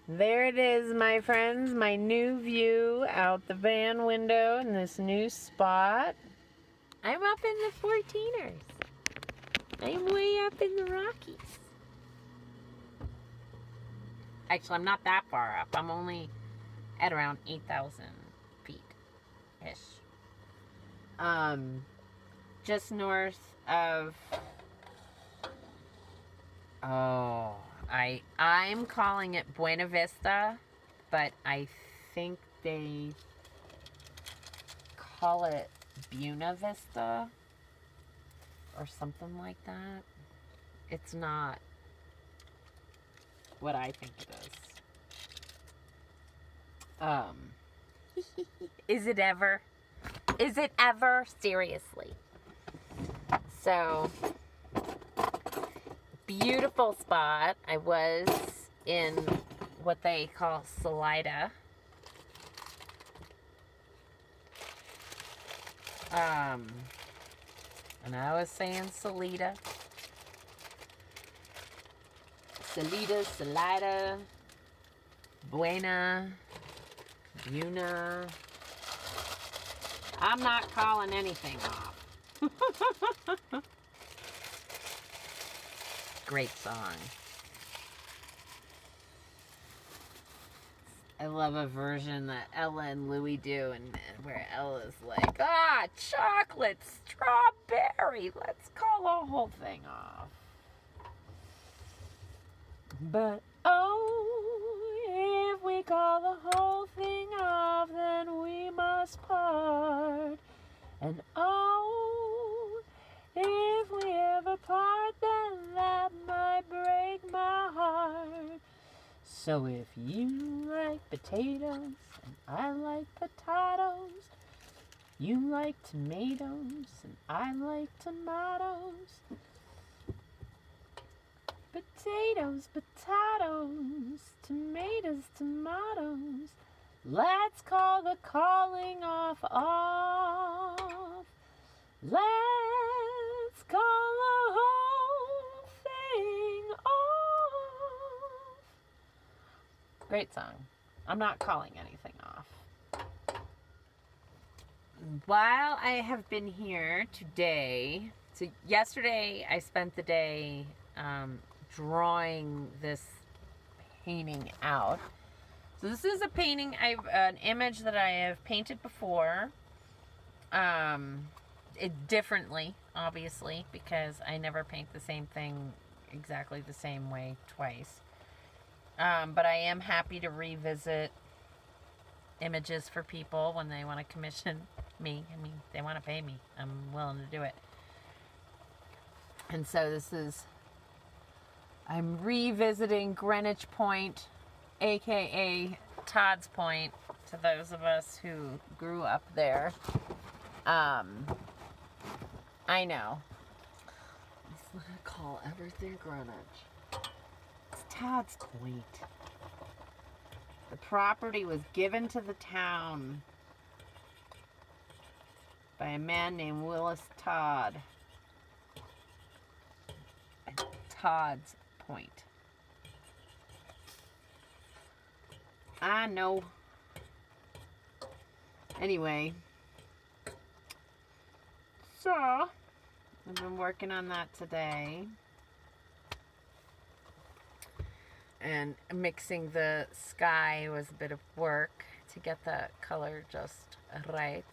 There it is, my friends, my new view out the van window in this new spot. I'm up in the 14ers. I'm way up in the Rockies. Actually, I'm not that far up. I'm only at around 8,000 feet-ish. Just north of... Oh, I'm calling it Buena Vista, but I think they call it Buena Vista or something like that. It's not what I think it is. Is it ever? Is it ever? Seriously. So... beautiful spot. I was in what they call Salida. And I was saying Salida. Salida, Buena, Buna. I'm not calling anything off. Great song. I love a version that Ella and Louie do, and where Ella's like, chocolate, strawberry, let's call the whole thing off. But, if we call the whole thing off, then we must part. And if we ever part, then that might break my heart. So if you like potatoes and I like potatoes, you like tomatoes and I like tomatoes. Potatoes, tomatoes, tomatoes. Let's call the calling off. Let's call the whole thing off. Great song. I'm not calling anything off. While I have been here today, so yesterday I spent the day drawing this painting out. So this is a painting, an image that I have painted before. Differently, obviously, because I never paint the same thing exactly the same way twice. But I am happy to revisit images for people when they want to commission me. I mean, they want to pay me. I'm willing to do it. And so I'm revisiting Greenwich Point, aka Todd's Point, to those of us who grew up there. I know. Let's not call everything Greenwich. It's Todd's Point. The property was given to the town by a man named Willis Todd at Todd's Point. I know. Anyway, so I've been working on that today. And mixing the sky was a bit of work to get the color just right.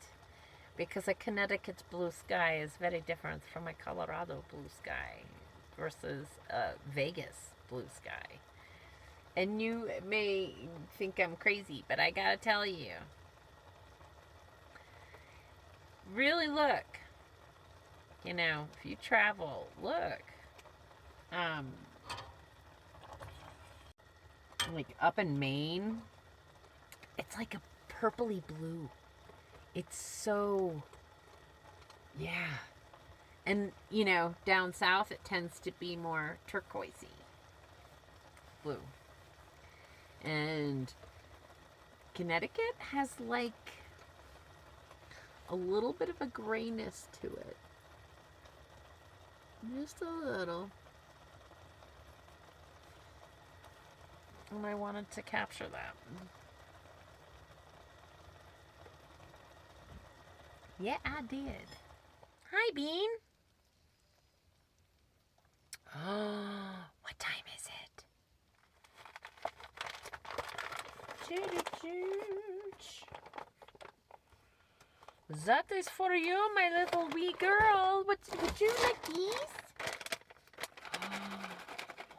Because a Connecticut blue sky is very different from a Colorado blue sky versus a Vegas blue sky. And you may think I'm crazy, but I gotta tell you, really look. You know, if you travel, look. Like up in Maine, it's like a purpley blue. It's so, yeah. And, you know, down south it tends to be more turquoisey blue. And Connecticut has like a little bit of a grayness to it. Just a little. And I wanted to capture that. Yeah, I did. Hi, Bean. Oh, what time is it? That is for you, my little wee girl. Would you like these?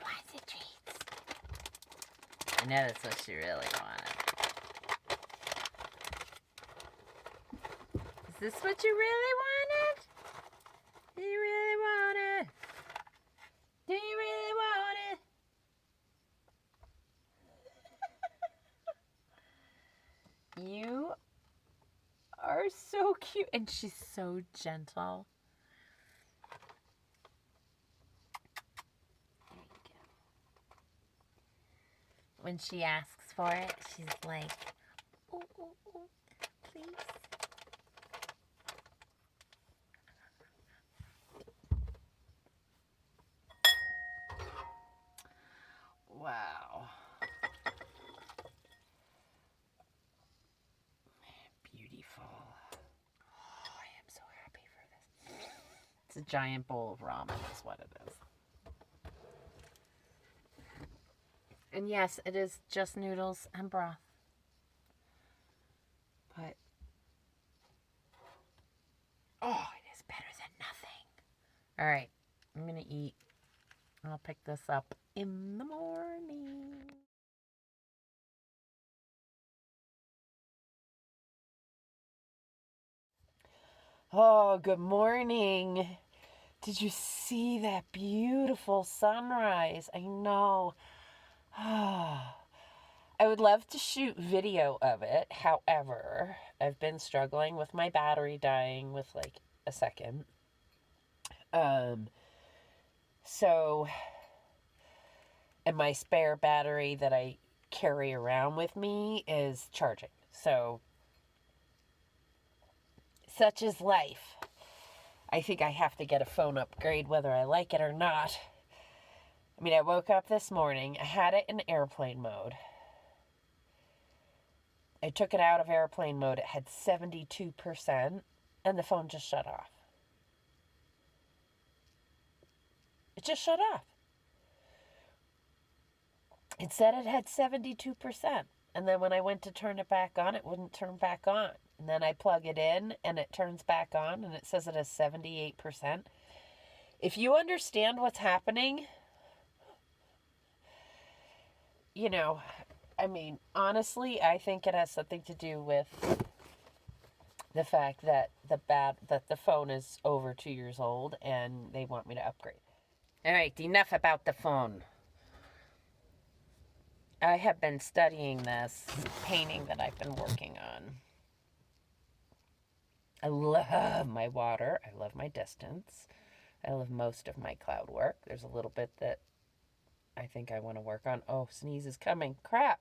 What's the treats? I know that's what she really wanted. Is this what you really wanted? Do you really want it? Do you really want it? You are so cute. And she's so gentle. There you go. When she asks for it, she's like, ooh, ooh, ooh, please. Wow. Beautiful. Oh, I am so happy for this. It's a giant bowl of ramen is what it is. And yes, it is just noodles and broth. But, oh, it is better than nothing. All right, I'm going to eat. I'll pick this up in the morning. Oh, good morning. Did you see that beautiful sunrise? I know. I would love to shoot video of it. However, I've been struggling with my battery dying with like a second. So, and my spare battery that I carry around with me is charging. So, such is life. I think I have to get a phone upgrade whether I like it or not. I mean, I woke up this morning, I had it in airplane mode. I took it out of airplane mode, it had 72%, and the phone just shut off. It just shut off. It said it had 72%. And then when I went to turn it back on, it wouldn't turn back on. And then I plug it in and it turns back on and it says it has 78%. If you understand what's happening, you know, I mean, honestly, I think it has something to do with the fact that the phone is over 2 years old and they want me to upgrade. All right, enough about the phone. I have been studying this painting that I've been working on. I love my water. I love my distance. I love most of my cloud work. There's a little bit that I think I want to work on. Oh, sneeze is coming. Crap.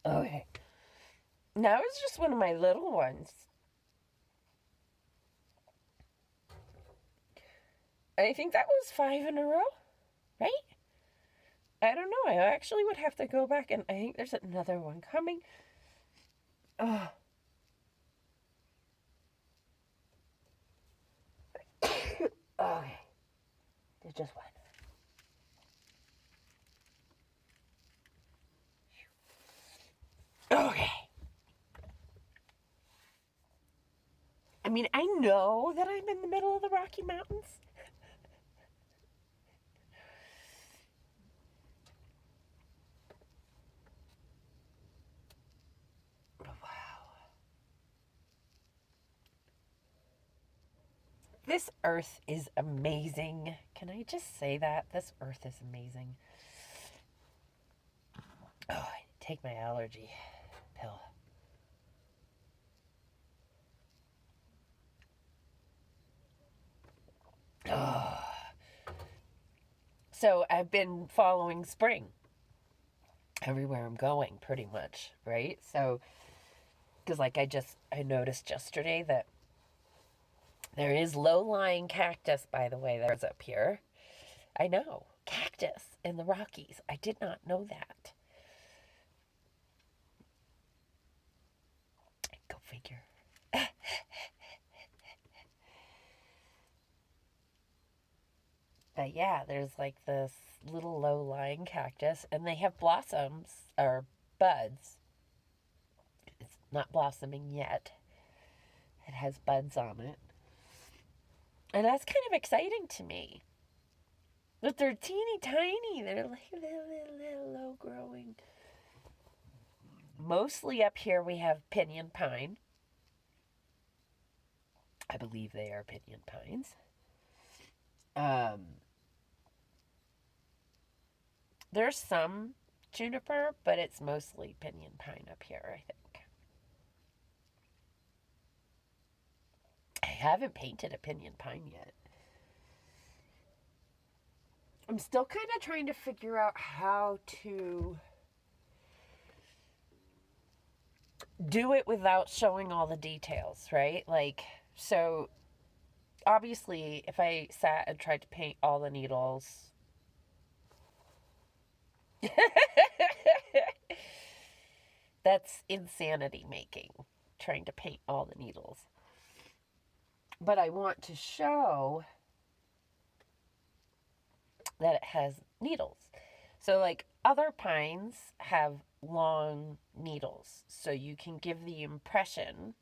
Okay. Now it's just one of my little ones. I think that was 5 in a row, right? I don't know. I actually would have to go back and I think there's another one coming. Oh. Okay. There's just one. Okay. I mean, I know that I'm in the middle of the Rocky Mountains. This earth is amazing. Can I just say that? This earth is amazing. Oh, I take my allergy pill. Oh. So I've been following spring everywhere I'm going, pretty much, right? So Because like I noticed yesterday that there is low-lying cactus, by the way, that's up here. I know, cactus in the Rockies. I did not know that. Go figure. But yeah, there's like this little low-lying cactus, and they have blossoms, or buds. It's not blossoming yet. It has buds on it. And that's kind of exciting to me. But they're teeny tiny. They're like little low growing. Mostly up here we have pinyon pine. I believe they are pinyon pines. There's some juniper, but it's mostly pinyon pine up here, I think. I haven't painted a pinyon pine yet. I'm still kind of trying to figure out how to do it without showing all the details, right? Like, so obviously if I sat and tried to paint all the needles, that's insanity making, trying to paint all the needles. But I want to show that it has needles. So like other pines have long needles, so you can give the impression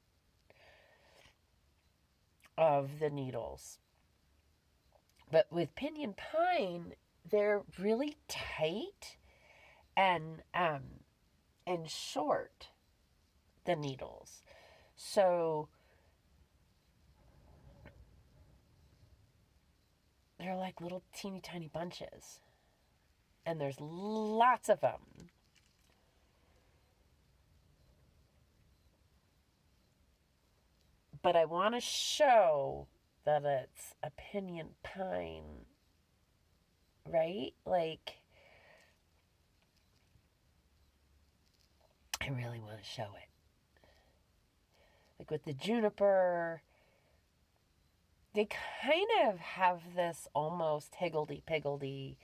of the needles. But with pinyon pine, they're really tight and short, the needles. So they're like little teeny tiny bunches. And there's lots of them. But I want to show that it's a pinyon pine, right? Like, I really want to show it. Like with the juniper, they kind of have this almost higgledy-piggledy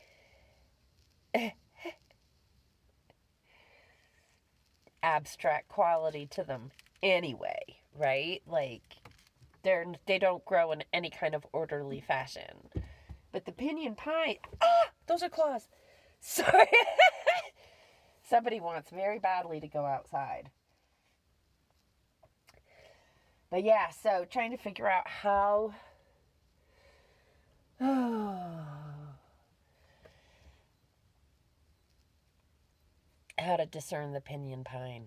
abstract quality to them anyway, right? Like, they don't grow in any kind of orderly fashion. But the pinyon pine, those are claws. Sorry. Somebody wants very badly to go outside. But yeah, so trying to figure out how to discern the pinyon pine.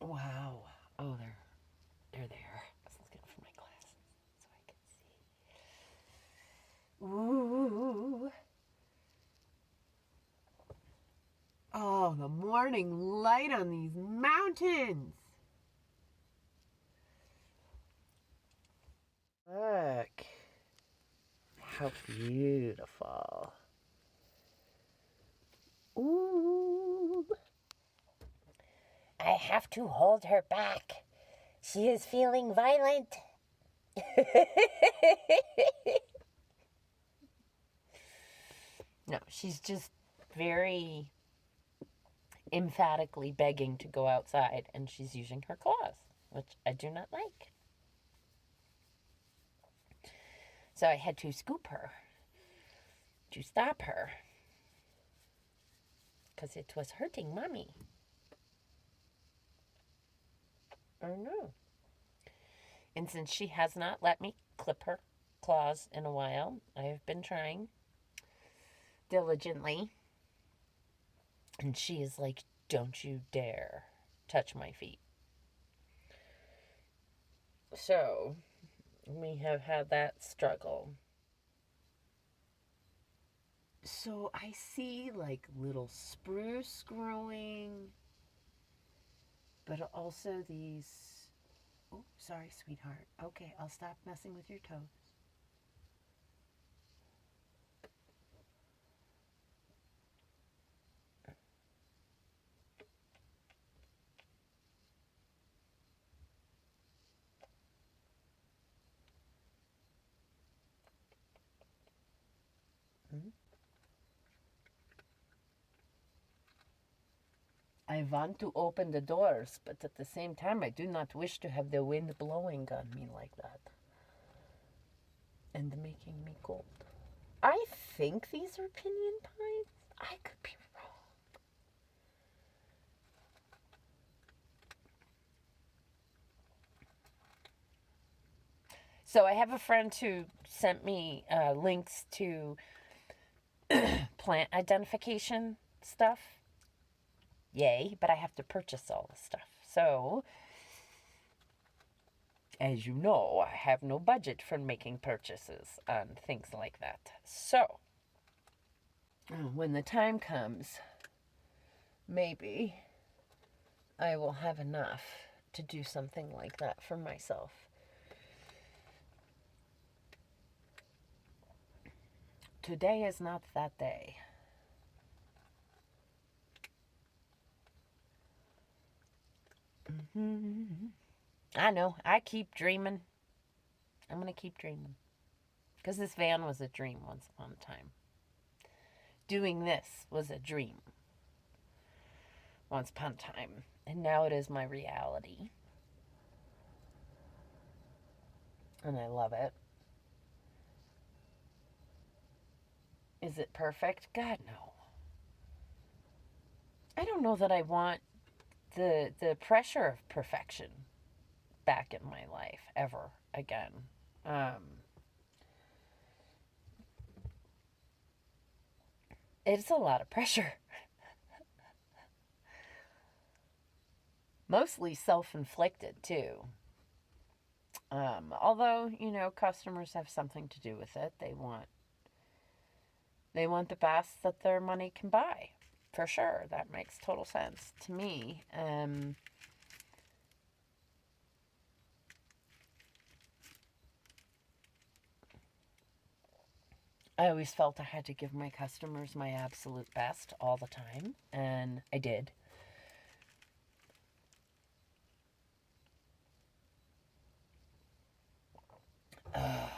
Wow. Oh, they're there. I was looking for my glasses so I can see. Ooh. Oh, the morning light on these mountains. Look. How beautiful. Ooh. I have to hold her back. She is feeling violent. No, she's just very emphatically begging to go outside, and she's using her claws, which I do not like. So I had to scoop her to stop her, because it was hurting Mommy. Oh no. And since she has not let me clip her claws in a while, I have been trying diligently. And she is like, don't you dare touch my feet. So, we have had that struggle. So, I see like little spruce growing, but also these... Oh, sorry, sweetheart. Okay, I'll stop messing with your toes. I want to open the doors, but at the same time, I do not wish to have the wind blowing on me like that and making me cold. I think these are pinyon pines. I could be wrong. So I have a friend who sent me links to plant identification stuff. Yay, but I have to purchase all the stuff. So, as you know, I have no budget for making purchases on things like that. So, when the time comes, maybe I will have enough to do something like that for myself. Today is not that day. I know. I keep dreaming. I'm going to keep dreaming. Because this van was a dream once upon a time. Doing this was a dream once upon a time. And now it is my reality. And I love it. Is it perfect? God, no. I don't know that I want the pressure of perfection back in my life ever again. It's a lot of pressure. Mostly self-inflicted too. Although, customers have something to do with it. They want the best that their money can buy. For sure. That makes total sense to me. I always felt I had to give my customers my absolute best all the time, and I did. Oh.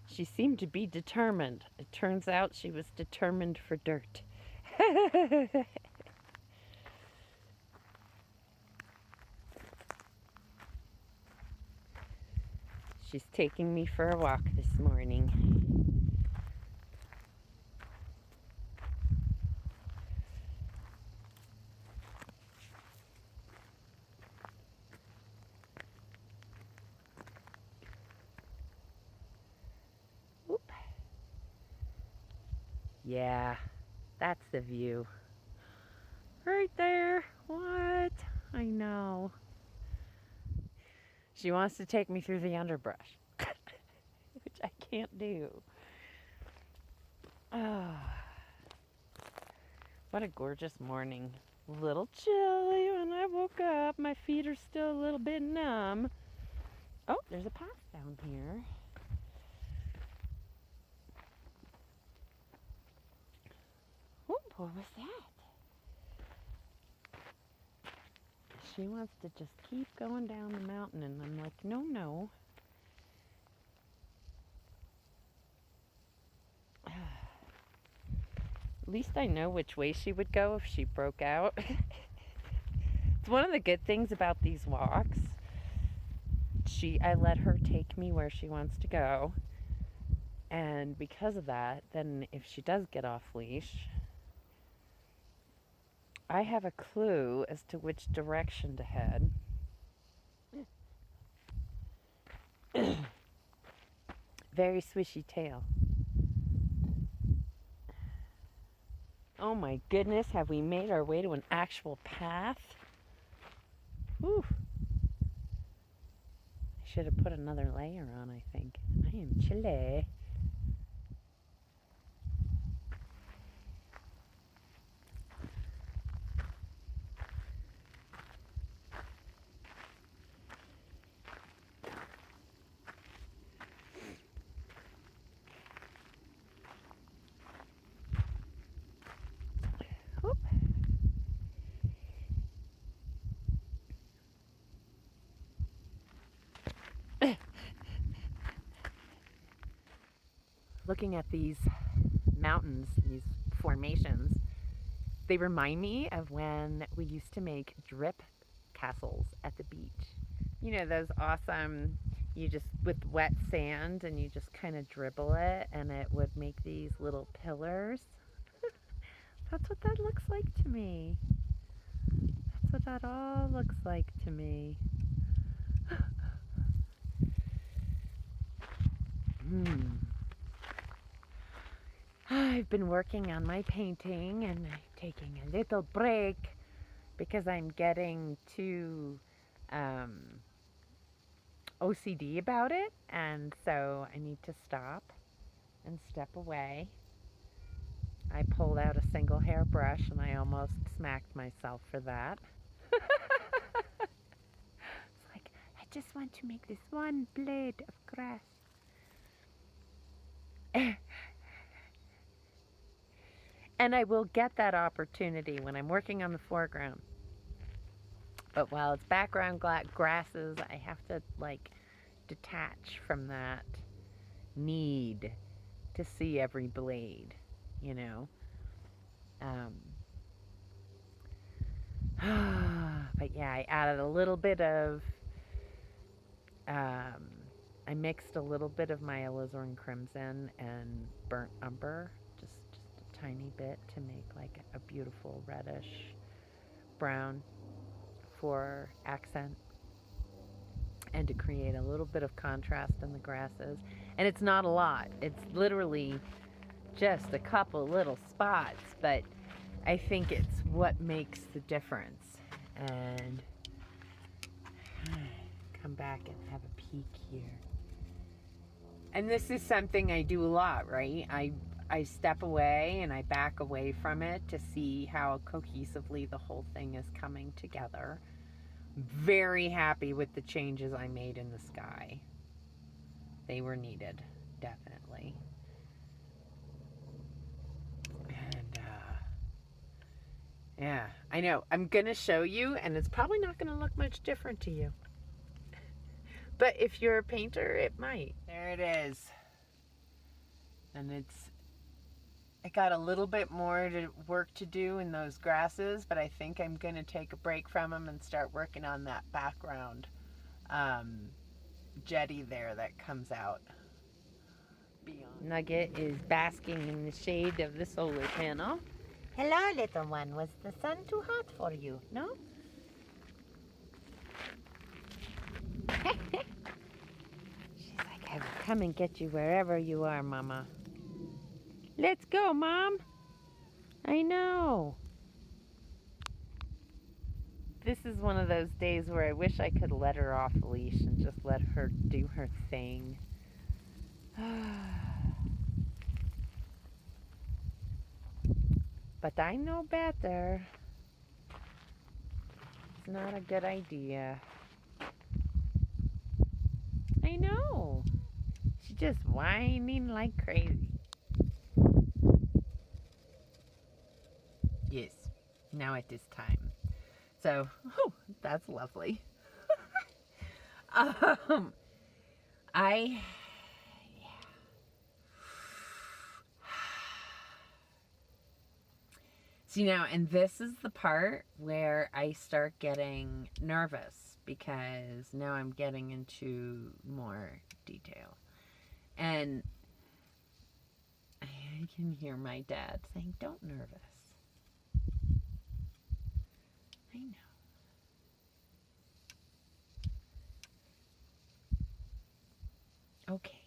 She seemed to be determined. It turns out she was determined for dirt. She's taking me for a walk this morning. Oop. Yeah, that's the view. Right there. What? I know. She wants to take me through the underbrush, which I can't do. Oh, what a gorgeous morning. A little chilly when I woke up. My feet are still a little bit numb. Oh, there's a path down here. Oh, what was that? She wants to just keep going down the mountain, and I'm like, no. At least I know which way she would go if she broke out. It's one of the good things about these walks. I let her take me where she wants to go. And because of that, then if she does get off leash, I have a clue as to which direction to head. Very swishy tail. Oh my goodness, have we made our way to an actual path? Whew. I should have put another layer on, I think. I am chilly. looking at these mountains, these formations, they remind me of when we used to make drip castles at the beach. You know, those awesome, you just, with wet sand, and you just kind of dribble it, and it would make these little pillars. That's what that looks like to me. That's what that all looks like to me. I've been working on my painting and I'm taking a little break because I'm getting too OCD about it, and so I need to stop and step away. I pulled out a single hairbrush and I almost smacked myself for that. It's like, I just want to make this one blade of grass. And I will get that opportunity when I'm working on the foreground. But while it's background grasses, I have to like detach from that need to see every blade, you know. But yeah, I added a little bit of, I mixed a little bit of my alizarin crimson and burnt umber, just a tiny bit to make like a beautiful reddish brown for accent and to create a little bit of contrast in the grasses. And it's not a lot. It's literally just a couple little spots, but I think it's what makes the difference. And come back and have a peek here. And this is something I do a lot, right? I step away and I back away from it to see how cohesively the whole thing is coming together. Very happy with the changes I made in the sky. They were needed, definitely. And yeah, I know. I'm going to show you, and it's probably not going to look much different to you. But if you're a painter, it might. There it is. And I got a little bit more work to do in those grasses, but I think I'm going to take a break from them and start working on that background jetty there that comes out. Nugget is basking in the shade of the solar panel. Hello, little one. Was the sun too hot for you? No? She's like, I will come and get you wherever you are, Mama. Let's go, Mom. I know. This is one of those days where I wish I could let her off the leash and just let her do her thing. But I know better. It's not a good idea. I know. She's just whining like crazy. Yes, now it is time. So, that's lovely. See now, and this is the part where I start getting nervous because now I'm getting into more detail. And I can hear my dad saying, don't nervous. I know. Okay.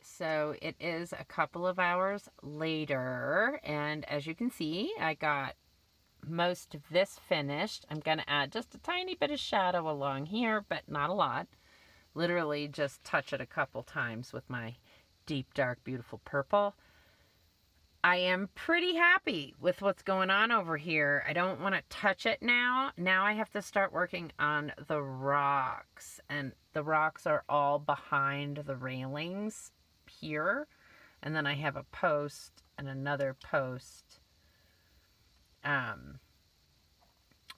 So it is a couple of hours later, and as you can see, I got most of this finished. I'm going to add just a tiny bit of shadow along here, but not a lot. Literally just touch it a couple times with my deep, dark, beautiful purple. I am pretty happy with what's going on over here. I don't want to touch it now. Now I have to start working on the rocks, and the rocks are all behind the railings here, and then I have a post and another post,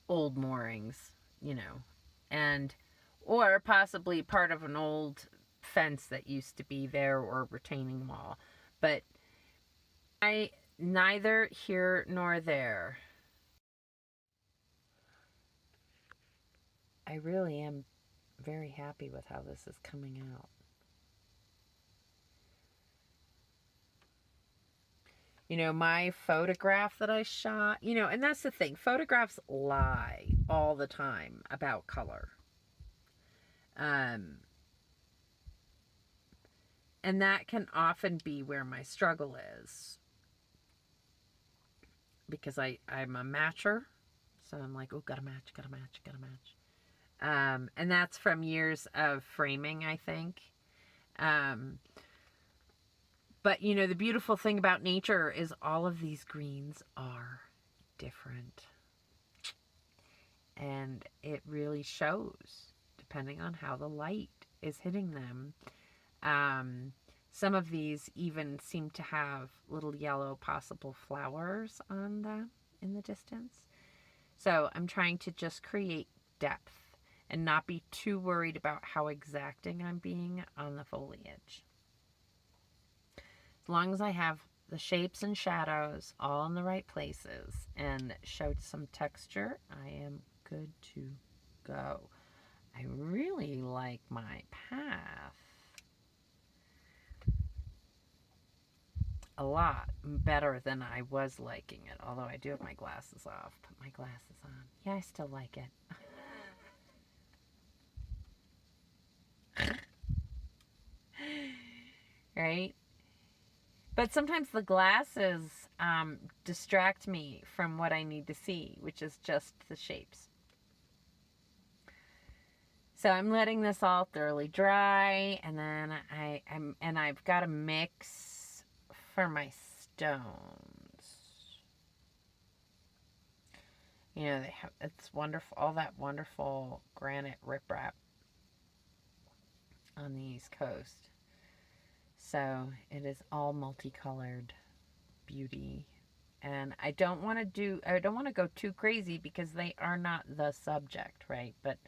old moorings, you know, and or possibly part of an old fence that used to be there or retaining wall. But neither here nor there. I really am very happy with how this is coming out. You know, my photograph that I shot, you know, and that's the thing. Photographs lie all the time about color. And that can often be where my struggle is. Because I'm a matcher. So I'm like, oh, gotta match. And that's from years of framing, I think. But, you know, the beautiful thing about nature is all of these greens are different. And it really shows, depending on how the light is hitting them. Some of these even seem to have little yellow possible flowers on them in the distance. So I'm trying to just create depth and not be too worried about how exacting I'm being on the foliage. As long as I have the shapes and shadows all in the right places and showed some texture, I am good to go. I really like my path a lot better than I was liking it, although I do have my glasses off. Put my glasses on. Yeah, I still like it. Right? But sometimes the glasses distract me from what I need to see, which is just the shapes. So I'm letting this all thoroughly dry, and then I've got a mix for my stones. You know, it's wonderful, all that wonderful granite riprap on the East Coast. So it is all multicolored beauty. And I don't want to go too crazy because they are not the subject, right? But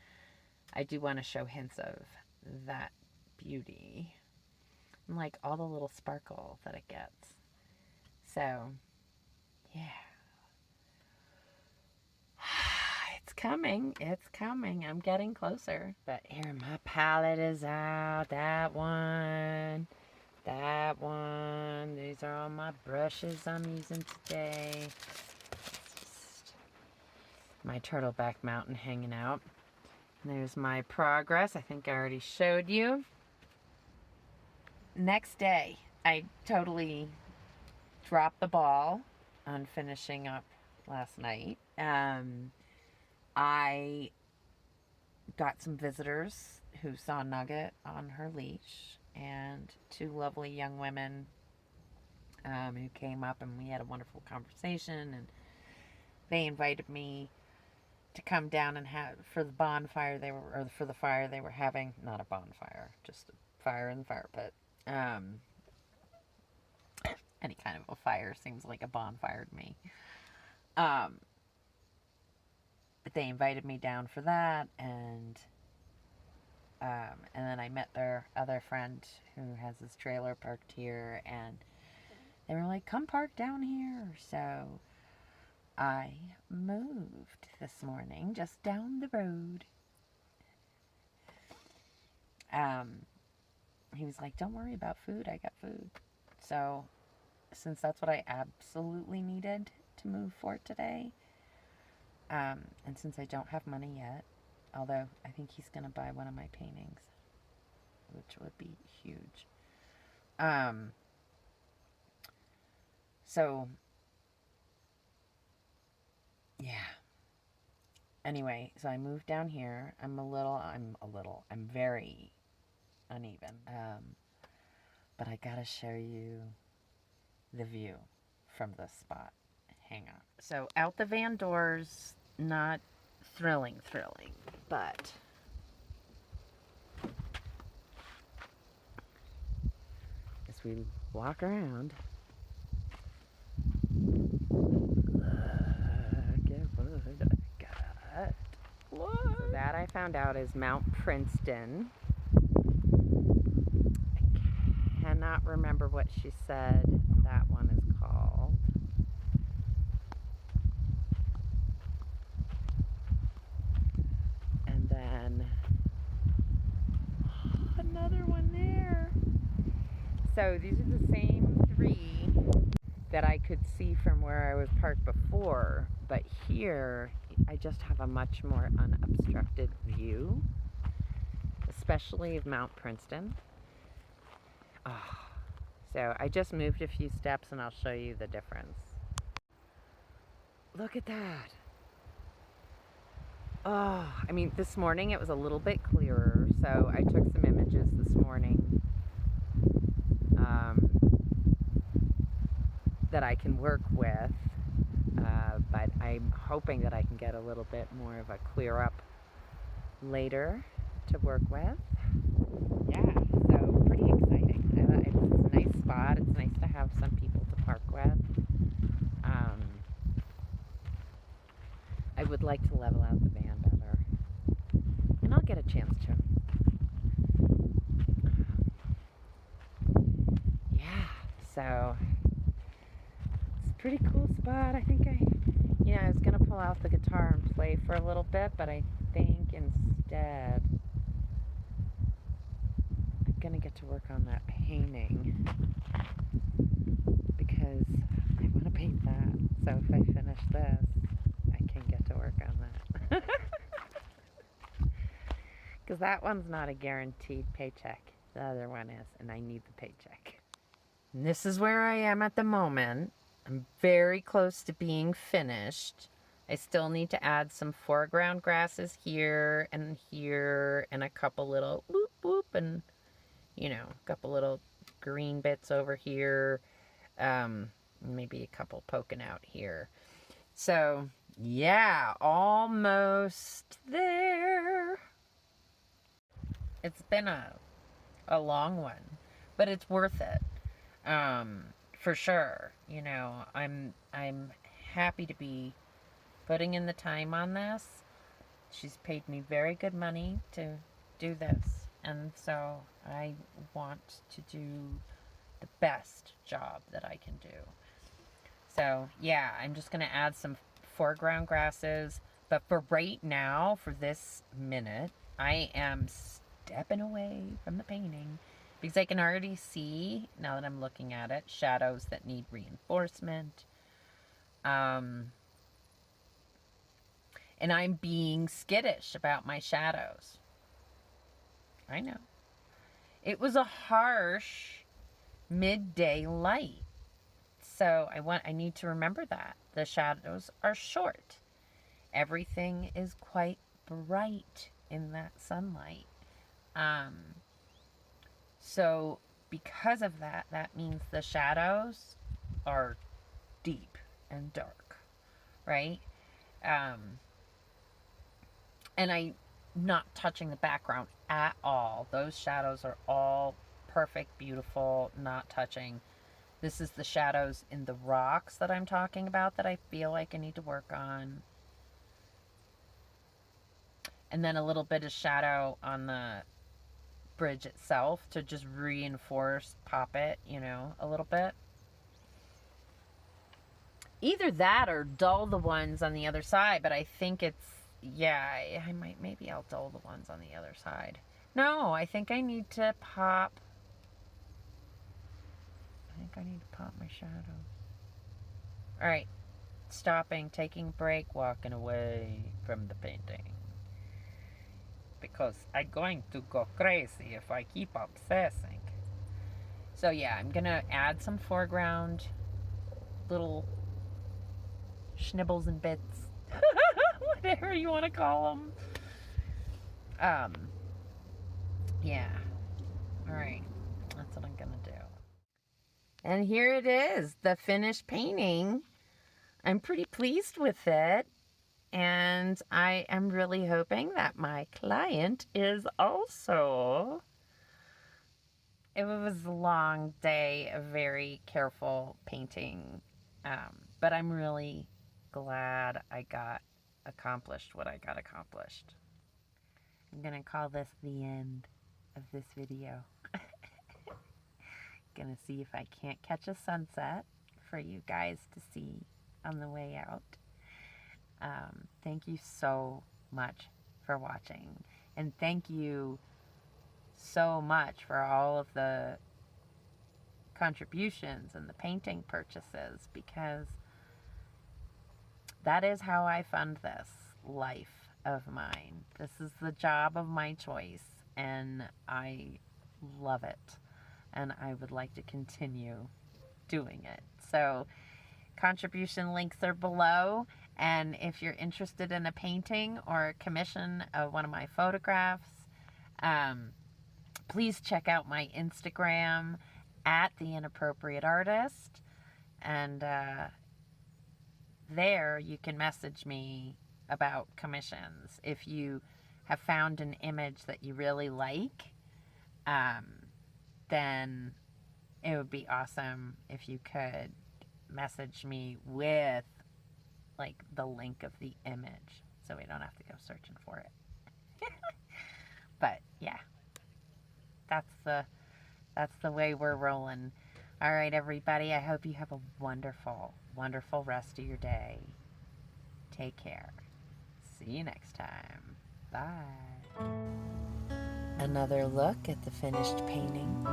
I do want to show hints of that beauty. And like all the little sparkle that it gets. So, yeah. It's coming. I'm getting closer. But here, my palette is out. That one. These are all my brushes I'm using today. Just my Turtleback Mountain hanging out. And there's my progress. I think I already showed you. Next day, I totally dropped the ball on finishing up last night. I got some visitors who saw Nugget on her leash, and two lovely young women who came up, and we had a wonderful conversation, and they invited me to come down and have for the bonfire for the fire they were having. Not a bonfire, just a fire in the fire pit. Any kind of a fire seems like a bonfire to me. But they invited me down for that, and then I met their other friend who has his trailer parked here, and they were like, come park down here. So I moved this morning just down the road. He was like, don't worry about food, I got food. So since that's what I absolutely needed to move for today, and since I don't have money yet, although I think he's going to buy one of my paintings, which would be huge. So, yeah. Anyway, so I moved down here. I'm very uneven. But I gotta show you the view from this spot. Hang on. So, out the van doors, not thrilling, but as we walk around, look at what I got. What? So that I found out is Mount Princeton. remember what she said that one is called. And then another one there. So these are the same three that I could see from where I was parked before, but here I just have a much more unobstructed view, especially of Mount Princeton. Oh, so I just moved a few steps and I'll show you the difference. Look at that. Oh, I mean, this morning it was a little bit clearer, so I took some images this morning that I can work with, but I'm hoping that I can get a little bit more of a clear up later to work with. Yeah, so pretty exciting. It's a nice spot. It's nice to have some people to park with. I would like to level out the van better, and I'll get a chance to. Yeah, so it's a pretty cool spot. I think I was gonna pull out the guitar and play for a little bit, but I think instead I'm gonna get to work on that painting because I want to paint that. So if I finish this, I can get to work on that. Because that one's not a guaranteed paycheck. The other one is, and I need the paycheck. And this is where I am at the moment. I'm very close to being finished. I still need to add some foreground grasses here, and a couple little whoop whoop, and a couple little green bits over here. Maybe a couple poking out here. So, yeah, almost there. It's been a long one, but it's worth it. For sure. I'm happy to be putting in the time on this. She's paid me very good money to do this, and so I want to do the best job that I can do. So yeah, I'm just going to add some foreground grasses, but for right now, for this minute, I am stepping away from the painting because I can already see, now that I'm looking at it, shadows that need reinforcement. And I'm being skittish about my shadows. I know. It was a harsh midday light. So I need to remember that. The shadows are short. Everything is quite bright in that sunlight. So because of that, that means the shadows are deep and dark, right? And I'm not touching the background at all. Those shadows are all perfect, beautiful, not touching. This is the shadows in the rocks that I'm talking about that I feel like I need to work on. And then a little bit of shadow on the bridge itself to just reinforce, pop it, a little bit. Either that or dull the ones on the other side, but I think maybe I'll dull the ones on the other side. No, I think I need to pop my shadows. All right, stopping, taking a break, walking away from the painting. Because I'm going to go crazy if I keep obsessing. So yeah, I'm going to add some foreground, little schnibbles and bits. Whatever you want to call them. Yeah. All right. That's what I'm going to do. And here it is, the finished painting. I'm pretty pleased with it. And I am really hoping that my client is also. It was a long day of very careful painting. But I'm really glad I got accomplished what I got accomplished. I'm going to call this the end of this video. going to see if I can't catch a sunset for you guys to see on the way out. Thank you so much for watching. And thank you so much for all of the contributions and the painting purchases, because that is how I fund this life of mine. This is the job of my choice, and I love it, and I would like to continue doing it. So contribution links are below, and if you're interested in a painting or a commission of one of my photographs, please check out my Instagram at theinappropriateartist, and there you can message me about commissions. If you have found an image that you really like, then it would be awesome if you could message me with like the link of the image, so we don't have to go searching for it. But yeah, that's the way we're rolling. All right, everybody, I hope you have a wonderful, wonderful rest of your day. Take care. See you next time. Bye. Another look at the finished painting.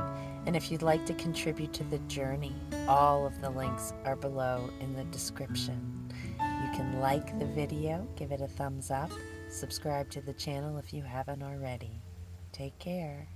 And if you'd like to contribute to the journey, all of the links are below in the description. You can like the video, give it a thumbs up, subscribe to the channel if you haven't already. Take care.